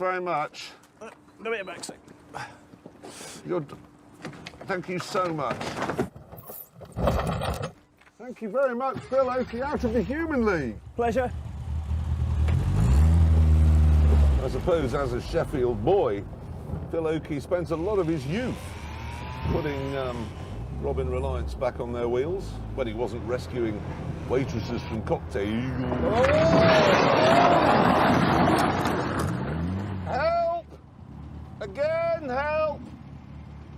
Very much. Give me a back, sec. Thank you so much. Thank you very much, Phil Oakey, out of the Human League. Pleasure. I suppose as a Sheffield boy, Phil Oakey spent a lot of his youth putting Robin Reliance back on their wheels when he wasn't rescuing waitresses from cocktails. Help! Again, help!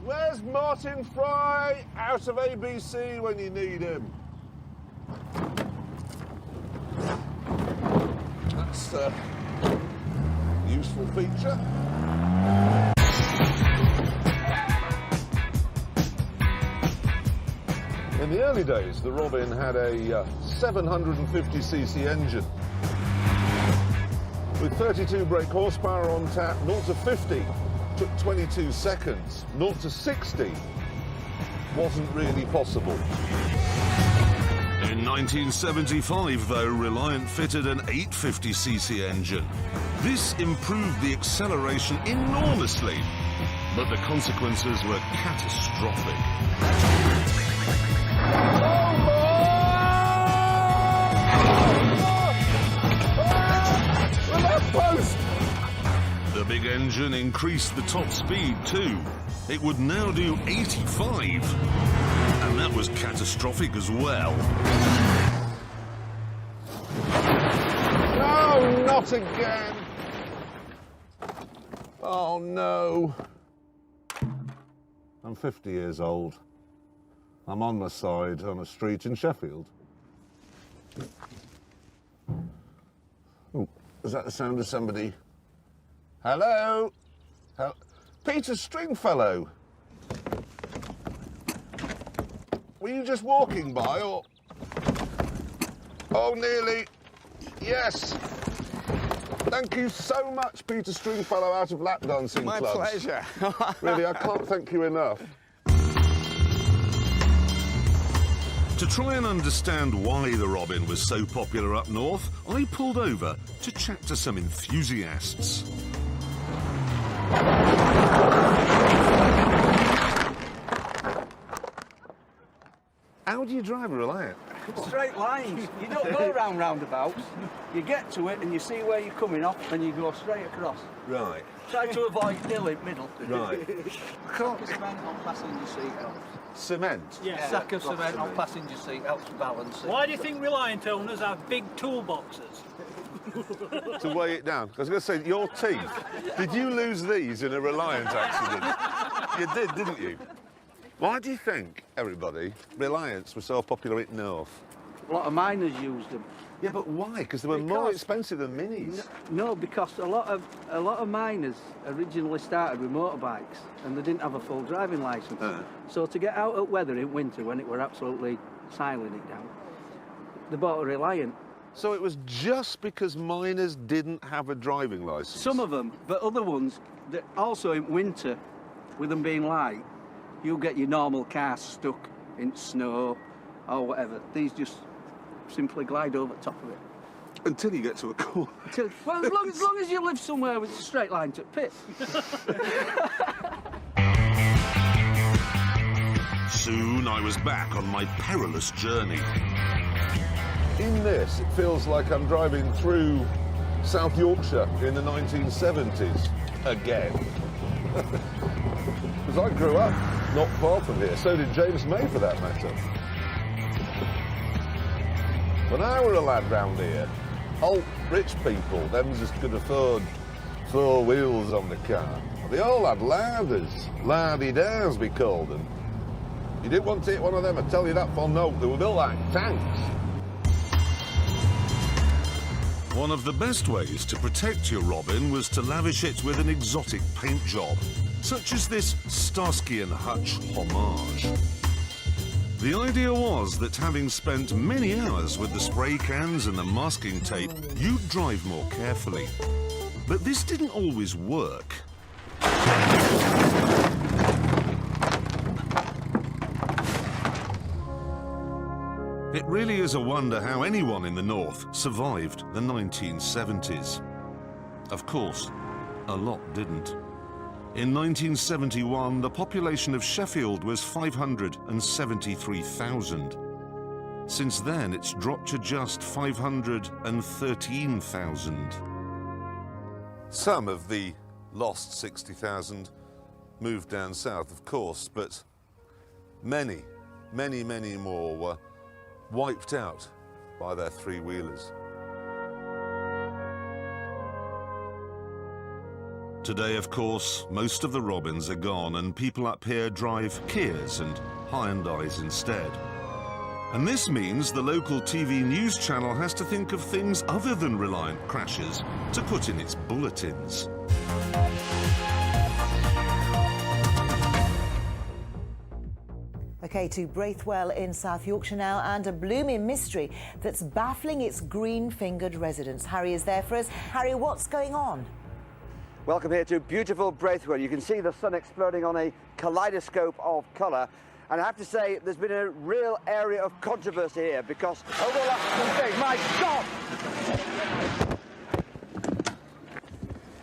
Where's Martin Fry out of ABC when you need him? That's a useful feature. In the early days, the Robin had a 750cc engine. With 32 brake horsepower on tap, 0 to 50 took 22 seconds. 0 to 60 wasn't really possible. In 1975, though, Reliant fitted an 850cc engine. This improved the acceleration enormously, but the consequences were catastrophic. The big engine increased the top speed too. It would now do 85, and that was catastrophic as well. No, not again. Oh no. I'm 50 years old. I'm on my side on a street in Sheffield. Oh, is that the sound of somebody? Hello? Peter Stringfellow. Were you just walking by, or? Oh, nearly. Yes. Thank you so much, Peter Stringfellow, out of lap dancing clubs. My pleasure. Really, I can't thank you enough. To try and understand why the Robin was so popular up north, I pulled over to chat to some enthusiasts. How do you drive a Reliant? Straight lines. You don't go around roundabouts. You get to it and you see where you're coming off and you go straight across. Right. Try to avoid hill in middle. Right. I can't. Cement on passenger seat helps. Cement? Yeah, sack of cement on passenger seat helps balance it. Why do you think Reliant owners have big toolboxes? To weigh it down. I was going to say, your teeth. Did you lose these in a Reliant accident? You did, didn't you? Why do you think, everybody, Reliants were so popular in North? A lot of miners used them. Yeah, but why? Because they were more expensive than Minis. No, because a lot of miners originally started with motorbikes and they didn't have a full driving licence. So to get out at weather in winter when it were absolutely siling it down, they bought a Reliant. So it was just because miners didn't have a driving licence? Some of them, but other ones, that also in winter, with them being light, you'll get your normal car stuck in snow or whatever. These just simply glide over the top of it. Until you get to a corner. Well, as long as you live somewhere with a straight line to the pit. Soon I was back on my perilous journey. In this, it feels like I'm driving through South Yorkshire in the 1970s again. Because I grew up not far from here, so did James May for that matter. When I were a lad round here, old rich people, them just could afford 4 wheels on the car. They all had ladders, lardy-dars we called them. You didn't want to hit one of them, I tell you that for no, they were built like tanks. One of the best ways to protect your Robin was to lavish it with an exotic paint job, such as this Starsky and Hutch homage. The idea was that having spent many hours with the spray cans and the masking tape, you'd drive more carefully. But this didn't always work. It really is a wonder how anyone in the North survived the 1970s. Of course, A lot didn't. In 1971, the population of Sheffield was 573,000. Since then, it's dropped to just 513,000. Some of the lost 60,000 moved down south, of course, but many, many, many more were wiped out by their three-wheelers. Today, of course, most of the robins are gone and people up here drive Kias and Hyundais instead. And this means the local TV news channel has to think of things other than Reliant crashes to put in its bulletins. OK, to Braithwell in South Yorkshire now, and a blooming mystery that's baffling its green-fingered residents. Harry is there for us. Harry, what's going on? Welcome here to beautiful Braithwell. You can see the sun exploding on a kaleidoscope of colour. And I have to say, there's been a real area of controversy here because over the last few days, my God!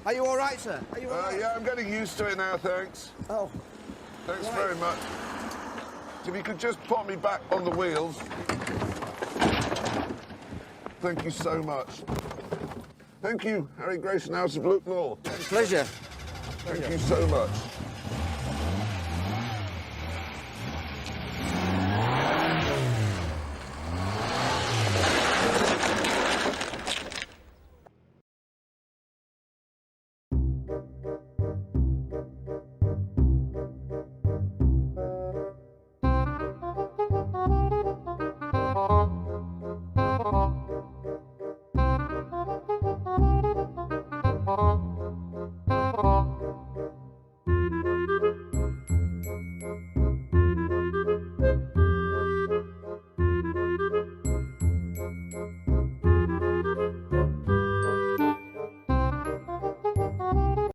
Are you all right, sir? Are you all right? Yeah, I'm getting used to it now, thanks. Oh. Thanks Right. very much. If you could just put me back on the wheels. Thank you so much. Thank you, Harry Grayson, House of Luke Law. Pleasure. Thank you so much.